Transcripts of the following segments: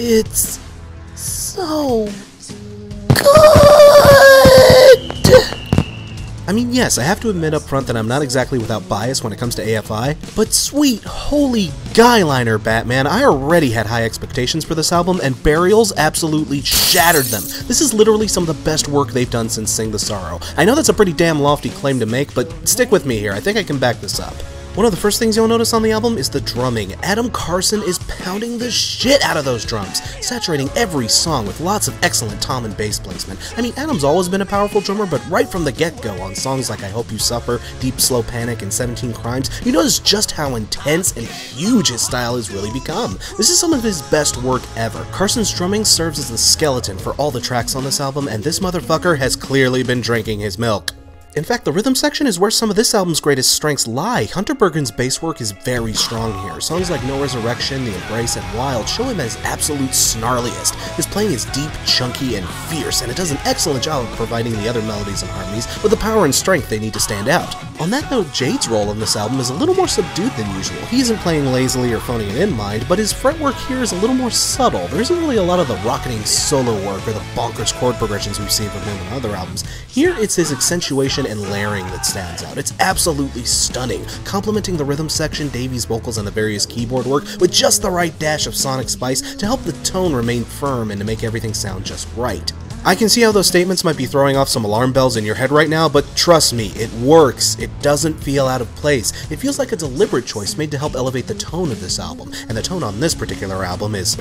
It's so good! I mean, yes, I have to admit up front that I'm not exactly without bias when it comes to AFI, but sweet, holy guyliner, Batman, I already had high expectations for this album, and Burials absolutely shattered them. This is literally some of the best work they've done since Sing the Sorrow. I know that's a pretty damn lofty claim to make, but stick with me here, I think I can back this up. One of the first things you'll notice on the album is the drumming. Adam Carson is pounding the shit out of those drums, saturating every song with lots of excellent tom and bass placement. I mean, Adam's always been a powerful drummer, but right from the get-go on songs like I Hope You Suffer, Deep Slow Panic, and 17 Crimes, you notice just how intense and huge his style has really become. This is some of his best work ever. Carson's drumming serves as the skeleton for all the tracks on this album, and this motherfucker has clearly been drinking his milk. In fact, the rhythm section is where some of this album's greatest strengths lie. Hunter Bergen's bass work is very strong here. Songs like No Resurrection, The Embrace, and Wild show him at his absolute snarliest. His playing is deep, chunky, and fierce, and it does an excellent job of providing the other melodies and harmonies with the power and strength they need to stand out. On that note, Jade's role in this album is a little more subdued than usual. He isn't playing lazily or phoning it in mind, but his fretwork here is a little more subtle. There isn't really a lot of the rocketing solo work or the bonkers chord progressions we've seen from him on other albums. Here, it's his accentuation and layering that stands out. It's absolutely stunning, complementing the rhythm section, Davy's vocals, and the various keyboard work with just the right dash of sonic spice to help the tone remain firm and to make everything sound just right. I can see how those statements might be throwing off some alarm bells in your head right now, but trust me, it works. It doesn't feel out of place. It feels like a deliberate choice made to help elevate the tone of this album, and the tone on this particular album is...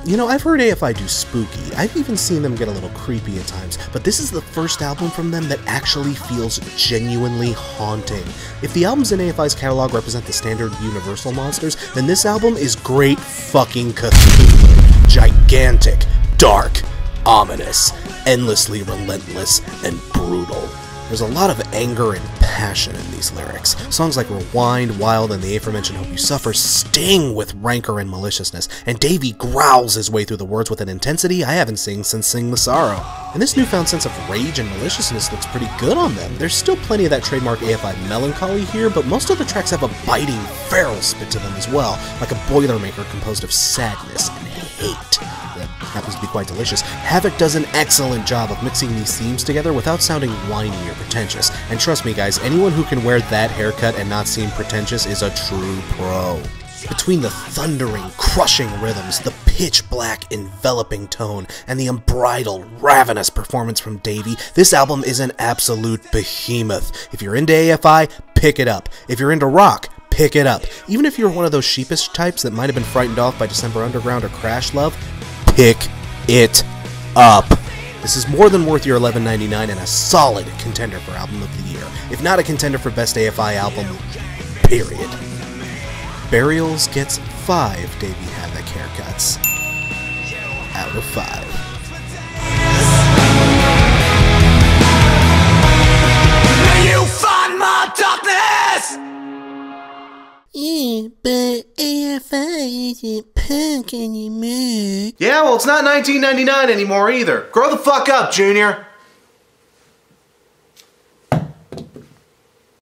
You know, I've heard AFI do spooky. I've even seen them get a little creepy at times, but this is the first album from them that actually feels genuinely haunting. If the albums in AFI's catalog represent the standard Universal monsters, then this album is great fucking Cthulhu. Gigantic, dark, ominous, endlessly relentless, and brutal. There's a lot of anger and passion in these lyrics. Songs like Rewind, Wild, and the aforementioned Hope You Suffer sting with rancor and maliciousness, and Davey growls his way through the words with an intensity I haven't seen since Sing the Sorrow. And this newfound sense of rage and maliciousness looks pretty good on them. There's still plenty of that trademark AFI melancholy here, but most of the tracks have a biting, feral spit to them as well, like a Boilermaker composed of sadness and hate. That happens to be quite delicious. Havoc does an excellent job of mixing these themes together without sounding whiny or pretentious. And trust me guys, anyone who can wear that haircut and not seem pretentious is a true pro. Between the thundering, crushing rhythms, the pitch-black, enveloping tone, and the unbridled, ravenous performance from Davey, this album is an absolute behemoth. If you're into AFI, pick it up. If you're into rock, pick it up. Even if you're one of those sheepish types that might have been frightened off by December Underground or Crash Love, pick it up. This is more than worth your $11.99 and a solid contender for Album of the Year, if not a contender for Best AFI Album, period. Burials gets 5 Davey Havoc haircuts out of 5. May you find my darkness! Yeah, but AFI isn't punk anymore. Yeah, well, it's not 1999 anymore either. Grow the fuck up, Junior.